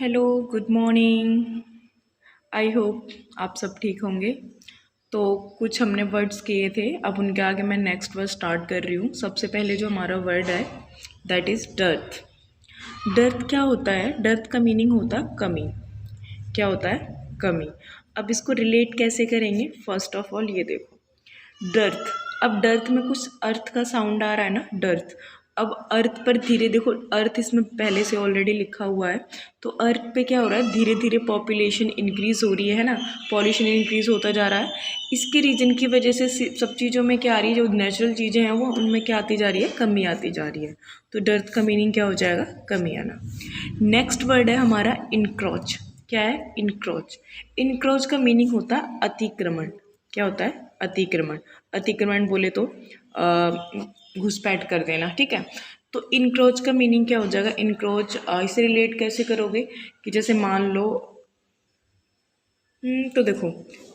Hello, good morning. I hope आप सब ठीक होंगे। तो कुछ हमने वर्ड्स किए थे, अब उनके आगे मैं नेक्स्ट वर्ड स्टार्ट कर रही हूँ। सबसे पहले जो हमारा वर्ड है दैट इज़ डर्थ। डर्थ क्या होता है? डर्थ का मीनिंग होता है कमी। क्या होता है? कमी। अब इसको रिलेट कैसे करेंगे? फर्स्ट ऑफ ऑल ये देखो, डर्थ। अब डर्थ में कुछ अर्थ का साउंड आ रहा है ना, डर्थ। अब अर्थ पर धीरे देखो, अर्थ इसमें पहले से ऑलरेडी लिखा हुआ है। तो अर्थ पे क्या हो रहा है? धीरे धीरे पॉपुलेशन इंक्रीज हो रही है ना, पॉल्यूशन इंक्रीज होता जा रहा है। इसके रीजन की वजह से सब चीज़ों में क्या आ रही है? जो नेचुरल चीज़ें हैं वो उनमें क्या आती जा रही है? कमी आती जा रही है। तो डर्थ का मीनिंग क्या हो जाएगा? कमी आना। नेक्स्ट वर्ड है हमारा इनक्रोच। क्या है? इनक्रोच। इनक्रोच का मीनिंग होता है अतिक्रमण। क्या होता है? अतिक्रमण। अतिक्रमण बोले तो घुसपैठ कर देना, ठीक है। तो इनक्रोच का मीनिंग क्या हो जाएगा? इनक्रोच इसे रिलेट कैसे करोगे कि जैसे मान लो तो देखो,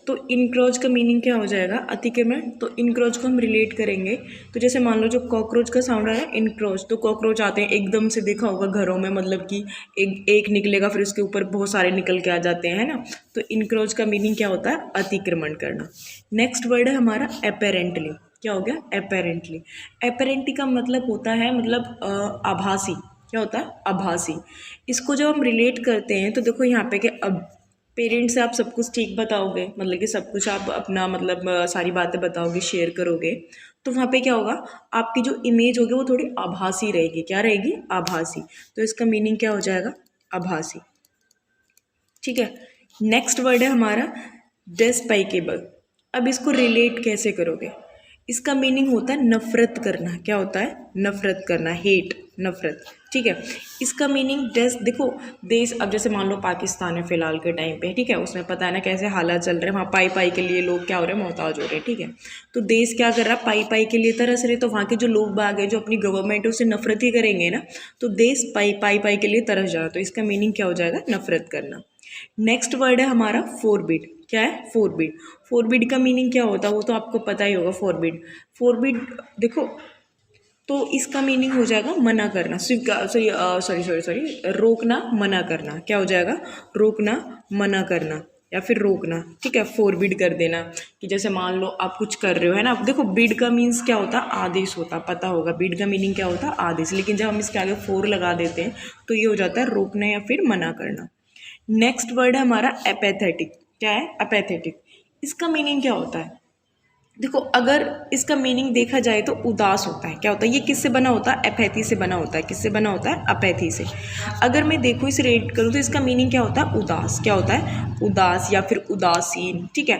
तो इनक्रोच का मीनिंग क्या हो जाएगा? अतिक्रमण। तो इनक्रोच को हम रिलेट करेंगे तो जैसे मान लो जो कॉकरोच का साउंड है इनक्रोच, तो कॉकरोच आते हैं एकदम से, देखा होगा घरों में, मतलब कि एक एक निकलेगा फिर उसके ऊपर बहुत सारे निकल के आ जाते हैं, है ना। तो इनक्रोच का मीनिंग क्या होता है? अतिक्रमण करना। नेक्स्ट वर्ड है हमारा अपेरेंटली। क्या हो गया? अपेरेंटली। अपेरेंटली का मतलब होता है मतलब आभासी। क्या होता है? आभासी। इसको जब हम रिलेट करते हैं तो देखो यहाँ पे कि अब पेरेंट्स से आप सब कुछ ठीक बताओगे, मतलब कि सब कुछ आप अपना मतलब सारी बातें बताओगे, शेयर करोगे, तो वहाँ पे क्या होगा? आपकी जो इमेज होगी वो थोड़ी आभासी रहेगी। क्या रहेगी? आभासी। तो इसका मीनिंग क्या हो जाएगा? आभासी। ठीक है। नेक्स्ट वर्ड है हमारा डेस्पाइकेबल। अब इसको रिलेट कैसे करोगे? इसका मीनिंग होता है नफरत करना। क्या होता है? नफरत करना, हेट, नफरत। ठीक है। इसका मीनिंग देखो, देश, अब जैसे मान लो पाकिस्तान है फिलहाल के टाइम पे, ठीक है, उसमें पता है ना कैसे हालात चल रहे हैं, वहाँ पाई पाई के लिए लोग क्या हो रहे हैं? मोहताज हो रहे हैं, ठीक है। तो देश क्या कर रहा है? पाई पाई के लिए तरस रहे, तो वहाँ के जो लोग बाग हैं जो अपनी गवर्नमेंट है उससे नफरत ही करेंगे ना। तो देश पाई पाई पाई के लिए तरस जा रहा है, तो इसका मीनिंग क्या हो जाएगा? नफरत करना। नेक्स्ट वर्ड है हमारा फोरबिड। क्या है? फोरबिड। फोरबिड का मीनिंग क्या होता है वो तो आपको पता ही होगा। फोरबिड, फोरबिड देखो, तो इसका मीनिंग हो जाएगा मना करना, स्वीकार, सॉरी सॉरी सॉरी सॉरी रोकना, मना करना। क्या हो जाएगा? रोकना, मना करना या फिर रोकना, ठीक है। फोरबिड कर देना कि जैसे मान लो आप कुछ कर रहे हो, है ना। देखो, बिड का मीन्स क्या होता है? आदेश होता, पता होगा बिड का मीनिंग क्या होता है? आदेश। लेकिन जब हम इसके आगे फोर लगा देते हैं तो ये हो जाता है रोकना या फिर मना करना। नेक्स्ट वर्ड है हमारा एपैथेटिक। क्या है? एपैथेटिक। इसका मीनिंग क्या होता है? देखो, अगर इसका मीनिंग देखा जाए तो उदास होता है। क्या होता है? ये किससे बना होता है? अपैथी से बना होता है। किससे बना होता है? अपैथी से। अगर मैं देखो इसे रेट करूँ तो इसका मीनिंग क्या होता है? उदास। क्या होता है? उदास या फिर उदासीन, ठीक है।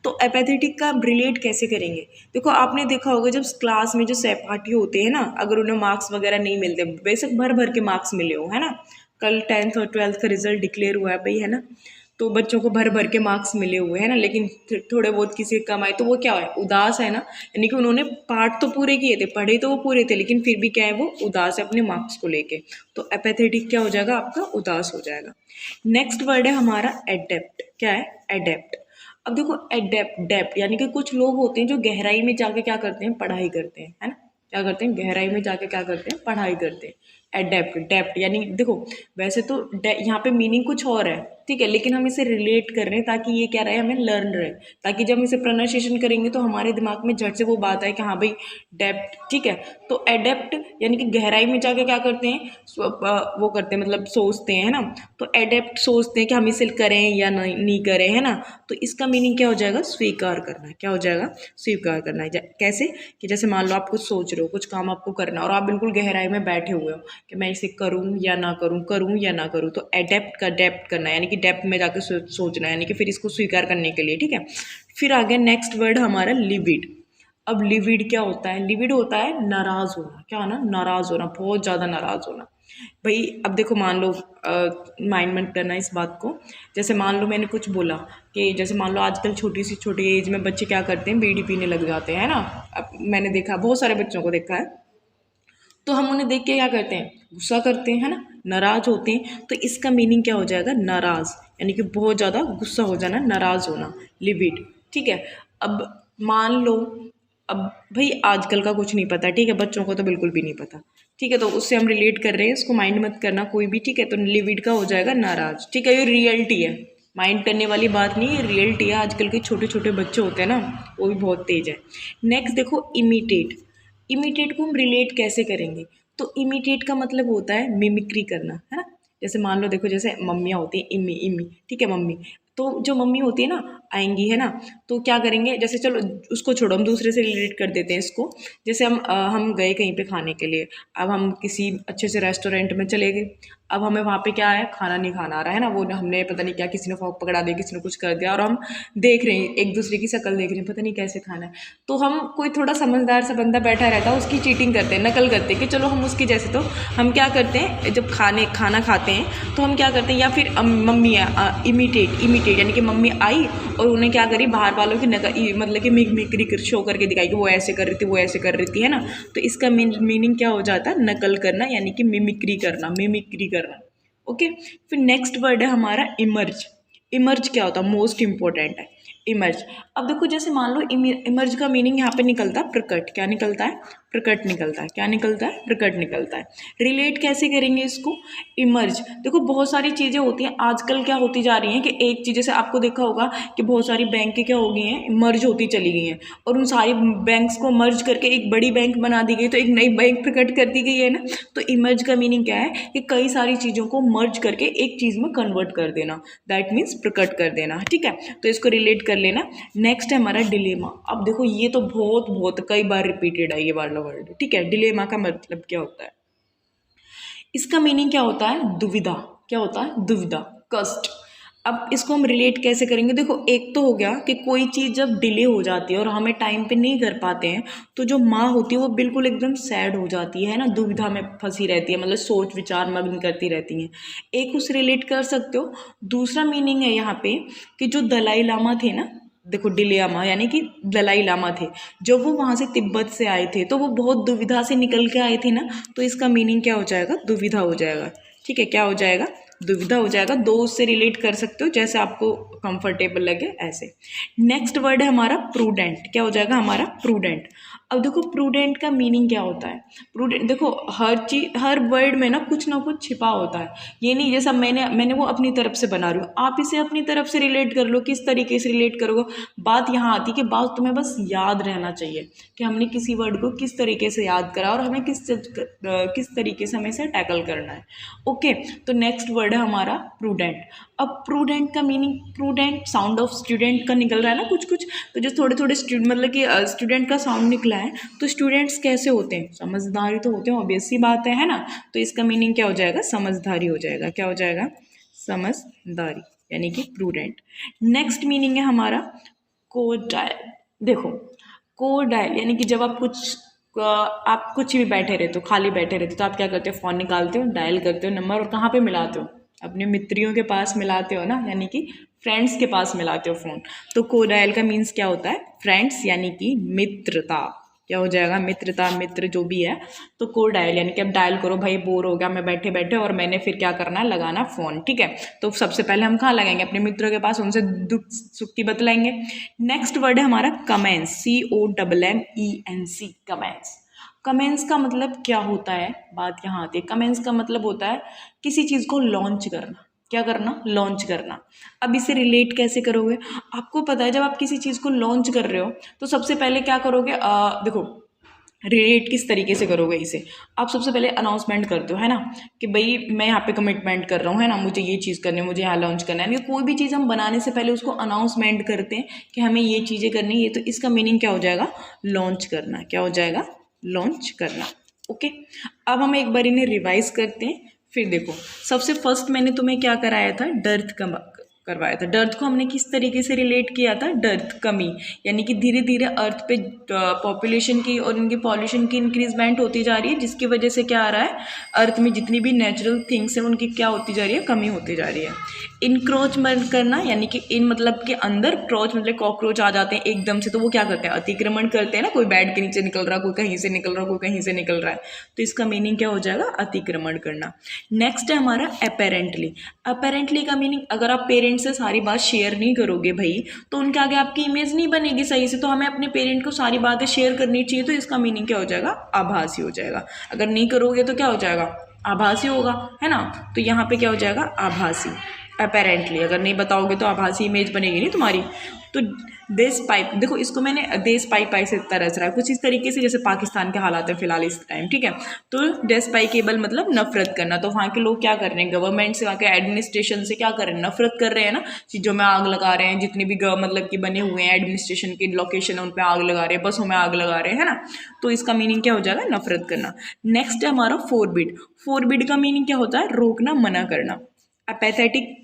तो एपैथेटिक का रिलेट कैसे करेंगे? देखो, आपने देखा होगा जब क्लास में जो सहपाठी होते हैं ना, अगर उन्हें मार्क्स वगैरह नहीं मिलते, बेशक भर भर के मार्क्स मिले हो, है ना, कल 10th और 12th का रिजल्ट डिक्लेयर हुआ है भाई, है ना, तो बच्चों को भर भर के मार्क्स मिले हुए हैं ना, लेकिन थोड़े बहुत किसी के कम आए तो वो क्या है? उदास है ना। यानी कि उन्होंने पाठ तो पूरे किए थे, पढ़े तो वो पूरे थे, लेकिन फिर भी क्या है? वो उदास है अपने मार्क्स को लेके। तो एपैथेटिक क्या हो जाएगा आपका? उदास हो जाएगा। नेक्स्ट वर्ड है हमारा एडेप्ट। क्या है? एडेप्ट। अब देखो, एडेप्ट, डेप्ट, यानी कि कुछ लोग होते हैं जो गहराई में जाके क्या करते हैं? पढ़ाई करते हैं, है ना। क्या करते हैं? गहराई में जाके क्या करते हैं? पढ़ाई करते हैं। एडेप्ट, डेप्ट, यानी देखो, वैसे तो यहाँ पे मीनिंग कुछ और है, ठीक है, लेकिन हम इसे रिलेट कर रहे हैं ताकि ये क्या रहे? हमें लर्न रहे, ताकि जब हम इसे प्रोनाउंसिएशन करेंगे तो हमारे दिमाग में झट से वो बात आए कि हाँ भाई डेप्ट, ठीक है। तो एडेप्ट यानी कि गहराई में जाके क्या करते हैं? वो करते हैं, मतलब सोचते हैं, है ना। तो एडेप्ट सोचते हैं कि हम इसे करें या नहीं करें, है ना। तो इसका मीनिंग क्या हो जाएगा? स्वीकार करना। क्या हो जाएगा? स्वीकार करना। कैसे? कि जैसे मान लो आप कुछ सोच रहे हो, कुछ काम आपको करना और आप बिल्कुल गहराई में बैठे हुए हो कि मैं इसे करूं या ना करूं, करूं या ना करूं। तो एडेप्ट का डेप्ट करना, यानी कि डेप्थ में जाकर सोचना, यानी कि फिर इसको स्वीकार करने के लिए, ठीक है। फिर आ गया नेक्स्ट वर्ड हमारा लिविड। अब लिविड क्या होता है? लिविड होता है नाराज़ होना। क्या होना? नाराज़ होना, बहुत ज़्यादा नाराज़ होना। भाई अब देखो, मान लो माइंड मत करना इस बात को। जैसे मान लो मैंने कुछ बोला कि जैसे मान लो आजकल छोटी सी छोटी एज में बच्चे क्या करते हैं? बीड़ी पीने लग जाते हैं, है ना। अब मैंने देखा, बहुत सारे बच्चों को देखा है। तो हम उन्हें देख के क्या करते हैं? गुस्सा करते हैं, है ना, नाराज़ होते हैं। तो इसका मीनिंग क्या हो जाएगा? नाराज़, यानी कि बहुत ज़्यादा गुस्सा हो जाना, नाराज़ होना, लिविड, ठीक है। अब मान लो अब भाई आजकल का कुछ नहीं पता, ठीक है, बच्चों को तो बिल्कुल भी नहीं पता, ठीक है, तो उससे हम रिलेट कर रहे हैं, इसको माइंड मत करना कोई भी, ठीक है। तो लिविड का हो जाएगा नाराज, ठीक है, ये रियलिटी है, माइंड करने वाली बात नहीं है, रियलिटी है। आजकल के छोटे छोटे बच्चे होते हैं ना, वो भी बहुत तेज है। नेक्स्ट देखो इमिटेट, इमिटेट को हम रिलेट कैसे करेंगे, तो इमिटेट का मतलब होता है मिमिक्री करना, है ना। जैसे मान लो देखो, जैसे मम्मियाँ होती हैं, इम्मी इम्मी, ठीक है, मम्मी, तो जो मम्मी होती है ना, आएंगी, है ना, तो क्या करेंगे, जैसे चलो उसको छोड़ो, हम दूसरे से रिलेट कर देते हैं इसको। जैसे हम गए कहीं पे खाने के लिए, अब हम किसी अच्छे से रेस्टोरेंट में चले गए, अब हमें वहाँ पे क्या है, खाना नहीं खाना आ रहा है ना, वो हमने पता नहीं क्या, किसी ने फॉक पकड़ा दिया, किसी ने कुछ कर दिया, और हम देख रहे हैं एक दूसरे की शक्ल देख रहे हैं, पता नहीं कैसे खाना है। तो हम, कोई थोड़ा समझदार सा बंदा बैठा रहता है, उसकी चीटिंग करते हैं, नकल करते हैं कि चलो हम उसकी जैसे। तो हम क्या करते हैं, जब खाना खाते हैं तो हम क्या करते हैं, या फिर मम्मी इमिटेट यानी कि मम्मी आई और उन्हें क्या करी, बाहर वालों की नकल, मतलब कि मिमिक्री शो करके दिखाई कि वो ऐसे कर रही थी, वो ऐसे कर रही थी, है ना। तो इसका मीनिंग क्या हो जाता है, नकल करना, यानी कि मिमिक्री करना। ओके। फिर नेक्स्ट वर्ड है हमारा इमर्ज। इमर्ज क्या होता है, मोस्ट इंपॉर्टेंट है इमर्ज। अब देखो, जैसे मान लो इमर्ज का मीनिंग यहाँ पे निकलता है प्रकट, क्या निकलता है, प्रकट निकलता है, क्या निकलता है, प्रकट निकलता है। रिलेट कैसे करेंगे इसको, इमर्ज, देखो बहुत सारी चीज़ें होती हैं आजकल, क्या होती जा रही हैं कि एक चीज़, जैसे आपको देखा होगा कि बहुत सारी बैंक क्या हो गई हैं, मर्ज होती चली गई हैं, और उन सारी बैंक्स को मर्ज करके एक बड़ी बैंक बना दी गई, तो एक नई बैंक प्रकट कर दी गई है ना। तो इमर्ज का मीनिंग क्या है कि कई सारी चीज़ों को मर्ज करके एक चीज़ में कन्वर्ट कर देना, दैट मीन्स प्रकट कर देना, ठीक है। तो इसको रिलेट कर लेना। नेक्स्ट है हमारा डिलेमा। अब देखो ये तो बहुत कई बार रिपीटेड है ये वाला वर्ड, ठीक है। डिलेमा का मतलब क्या होता है, इसका मीनिंग क्या होता है, दुविधा, क्या होता है, दुविधा, कष्ट। अब इसको हम रिलेट कैसे करेंगे, देखो एक तो हो गया कि कोई चीज़ जब डिले हो जाती है और हमें टाइम पे नहीं कर पाते हैं, तो जो माँ होती है वो बिल्कुल एकदम सैड हो जाती है ना, दुविधा में फंसी रहती है, मतलब सोच विचार मग्न करती रहती हैं। एक उससे रिलेट कर सकते हो। दूसरा मीनिंग है यहाँ पे कि जो दलाई लामा थे ना, देखो डिलेमा यानी कि दलाई लामा थे, जब वो वहाँ से तिब्बत से आए थे तो वो बहुत दुविधा से निकल के आए थे ना, तो इसका मीनिंग क्या हो जाएगा, दुविधा हो जाएगा, ठीक है, क्या हो जाएगा, दुविधा हो जाएगा। दो उससे रिलेट कर सकते हो जैसे आपको कंफर्टेबल लगे ऐसे। नेक्स्ट वर्ड है हमारा प्रूडेंट, क्या हो जाएगा हमारा प्रूडेंट। अब देखो प्रूडेंट का मीनिंग क्या होता है, प्रूडेंट देखो हर वर्ड में ना कुछ छिपा होता है, ये नहीं जैसा मैंने वो अपनी तरफ से बना रही हूँ, आप इसे अपनी तरफ से रिलेट कर लो, किस तरीके से रिलेट करोगे। बात यहाँ आती है कि बात तुम्हें बस याद रहना चाहिए कि हमने किसी वर्ड को किस तरीके से याद करा और हमें किस तरीके से हमें इसे टैकल करना है। ओके, तो नेक्स्ट वर्ड है हमारा प्रूडेंट। अब प्रूडेंट का meaning, prudent sound of student का निकल रहा है ना कुछ, तो जो थोड़े स्टूडेंट मतलब कि स्टूडेंट का साउंड निकला है, तो स्टूडेंट्स कैसे होते हैं, समझदारी तो होते हैं, ऑब्वियस सी बात है ना। तो इसका मीनिंग क्या हो जाएगा, समझदारी हो जाएगा, क्या हो जाएगा, समझदारी, यानी कि प्रूडेंट। नेक्स्ट मीनिंग है हमारा कोडाइल। देखो कोडाइल यानी कि जब आप कुछ भी बैठे रहते हो, खाली बैठे रहते हो, तो आप क्या करते हो, फ़ोन निकालते हो, डायल करते हो नंबर, और कहाँ पे मिलाते हो, अपने मित्रियों के पास मिलाते हो ना, यानी कि फ्रेंड्स के पास मिलाते हो फ़ोन। तो कोडाइल का मीन्स क्या होता है, फ्रेंड्स यानी कि मित्रता, क्या हो जाएगा, मित्रता, मित्र जो भी है। तो कोडाइल यानी कि अब डायल करो, भाई बोर हो गया मैं बैठे बैठे और मैंने फिर क्या करना है, लगाना फ़ोन, ठीक है। तो सबसे पहले हम कहाँ लगाएंगे, अपने मित्रों के पास, उनसे दुख सुख की बतलाएंगे। नेक्स्ट वर्ड है हमारा कमेंस, COMMENC, कमेंस। कमेंस का मतलब क्या होता है, बात यहाँ आती है। कमेंस का मतलब होता है किसी चीज़ को लॉन्च करना, क्या करना, लॉन्च करना। अब इसे रिलेट कैसे करोगे, आपको पता है जब आप किसी चीज़ को लॉन्च कर रहे हो तो सबसे पहले क्या करोगे, देखो रिलेट किस तरीके से करोगे इसे, आप सबसे पहले अनाउंसमेंट करते हो, है ना, कि भाई मैं यहाँ पे कमिटमेंट कर रहा हूँ, है ना, मुझे ये चीज़ करनी है, मुझे यहाँ लॉन्च करना है। कोई भी चीज़ हम बनाने से पहले उसको अनाउंसमेंट करते हैं कि हमें ये चीज़ें करनी है, ये तो इसका मीनिंग क्या हो जाएगा, लॉन्च करना, क्या हो जाएगा, लॉन्च करना। ओके, अब हम एक बार इन्हें रिवाइज करते हैं। फिर देखो, सबसे फर्स्ट मैंने तुम्हें क्या कराया था, डर्थ करवाया था। डर्थ को हमने किस तरीके से रिलेट किया था, डर्थ, कमी, यानी कि धीरे धीरे अर्थ पे पॉपुलेशन की और इनकी पॉल्यूशन की इंक्रीजमेंट होती जा रही है, जिसकी वजह से क्या आ रहा है, अर्थ में जितनी भी नेचुरल थिंग्स हैं उनकी क्या होती जा रही है, कमी होती जा रही है। इनक्रोचमेंट करना, यानी कि इन मतलब के अंदर, क्रोच मतलब कॉकरोच आ जाते हैं एकदम से, तो वो क्या करते हैं, अतिक्रमण करते हैं ना, कोई बेड के नीचे निकल रहा है, कोई कहीं से निकल रहा है, कोई कहीं से निकल रहा है, तो इसका मीनिंग क्या हो जाएगा, अतिक्रमण करना। नेक्स्ट है हमारा अपेरेंटली। अपेरेंटली का मीनिंग, अगर आप पेरेंट पेरेंट से सारी बात शेयर नहीं करोगे भाई तो उनके आगे आपकी इमेज नहीं बनेगी सही से। तो हमें अपने पेरेंट को सारी बातें शेयर करनी चाहिए। तो इसका मीनिंग क्या हो जाएगा, आभासी हो जाएगा। अगर नहीं करोगे तो क्या हो जाएगा, आभासी होगा, है ना। तो यहाँ पे क्या हो जाएगा, आभासी। अपेरेंटली अगर नहीं बताओगे तो आभासी इमेज बनेगी नहीं तुम्हारी। तो देश पाइप, देखो इसको मैंने देश पाई पाई से तरस रहा है कुछ इस तरीके से जैसे पाकिस्तान के हालात है फिलहाल इस टाइम, ठीक है। तो डेस्पाइकेबल मतलब नफरत करना। तो वहाँ के लोग क्या कर रहे हैं, गवर्नमेंट से, वहाँ के एडमिनिस्ट्रेशन से क्या कर रहे हैं, नफरत कर रहे हैं ना। चीज़ों में आग लगा रहे हैं, जितने भी मतलब कि बने हुए हैं एडमिनिस्ट्रेशन के लोकेशन है उन पर आग लगा रहे हैं, बसों में आग लगा रहे हैं, है ना। तो इसका मीनिंग क्या हो जाएगा, नफरत करना। नेक्स्ट है हमारा फोरबिड। फोरबिड का मीनिंग क्या होता है, रोकना, मना करना। अपेथेटिक,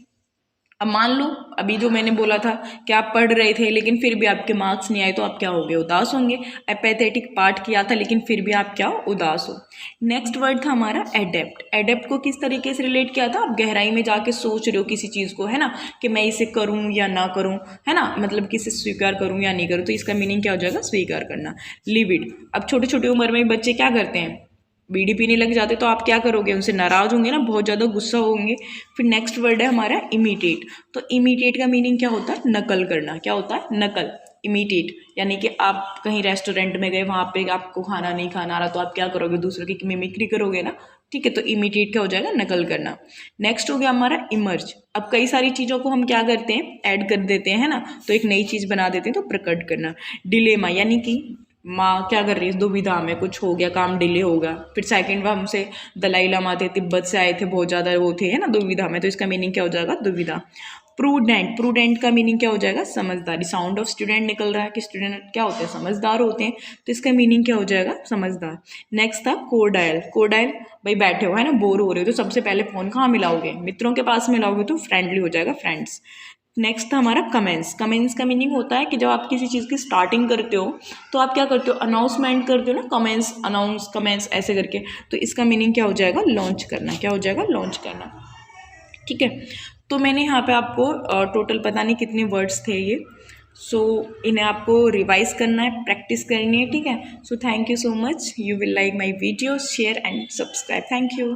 अब मान लो अभी जो मैंने बोला था कि आप पढ़ रहे थे लेकिन फिर भी आपके मार्क्स नहीं आए तो आप क्या होगे, उदास होंगे। एपैथेटिक, पाठ किया था लेकिन फिर भी आप क्या हो, उदास हो। नेक्स्ट वर्ड था हमारा एडेप्ट। एडेप्ट को किस तरीके से रिलेट किया था, आप गहराई में जाके सोच रहे हो किसी चीज़ को, है ना, कि मैं इसे करूँ या ना करूँ, है ना, मतलब कि इसे स्वीकार करूँ या नहीं करूँ। तो इसका मीनिंग क्या हो जाएगा, स्वीकार करना। Live it. अब छोटे छोटे उम्र में बच्चे क्या करते हैं, बीड़ी पीने लग जाते तो आप क्या करोगे, उनसे नाराज़ होंगे ना, बहुत ज़्यादा गुस्सा होंगे। फिर नेक्स्ट वर्ड है हमारा इमिटेट। तो इमिटेट का मीनिंग क्या होता है, नकल करना। क्या होता है, नकल, इमिटेट। यानी कि आप कहीं रेस्टोरेंट में गए, वहाँ पे आपको खाना नहीं खाना आ रहा तो आप क्या करोगे, दूसरों की मिमिक्री करोगे ना, ठीक है। तो इमिटेट क्या हो जाएगा, नकल करना। नेक्स्ट हो गया हमारा इमर्ज। अब कई सारी चीज़ों को हम क्या करते हैं, ऐड कर देते हैं, है ना, तो एक नई चीज़ बना देते हैं, तो प्रकट करना। डिलेमा, यानी कि माँ क्या कर रही है, दुविधा में, कुछ हो गया, काम डिले होगा। फिर सेकंड में हमसे दलाई लामा थे, तिब्बत से आए थे, बहुत ज़्यादा वो थे, है ना, दुविधा में। तो इसका मीनिंग क्या हो जाएगा, दुविधा। प्रूडेंट। प्रूडेंट का मीनिंग क्या हो जाएगा, समझदारी। साउंड ऑफ स्टूडेंट निकल रहा है कि स्टूडेंट क्या होते हैं, समझदार होते हैं। तो इसका मीनिंग क्या हो जाएगा, समझदार। नेक्स्ट था कोडाइल। कोडाइल, भाई बैठे हो, है ना, बोर हो रहे हो तो सबसे पहले फ़ोन कहाँ मिलाओगे, मित्रों के पास मिलाओगे, तो फ्रेंडली हो जाएगा, फ्रेंड्स। नेक्स्ट था हमारा कमेंस। कमेंस का मीनिंग होता है कि जब आप किसी चीज़ की स्टार्टिंग करते हो तो आप क्या करते हो, अनाउंसमेंट करते हो ना, कमेंस, अनाउंस, कमेंस ऐसे करके। तो इसका मीनिंग क्या हो जाएगा, लॉन्च करना। क्या हो जाएगा, लॉन्च करना, ठीक है। तो मैंने यहाँ पे आपको टोटल पता नहीं कितने वर्ड्स थे ये, सो इन्हें आपको रिवाइज करना है, प्रैक्टिस करनी है, ठीक है। So thank you so much, you will like my video, share and subscribe, thank you.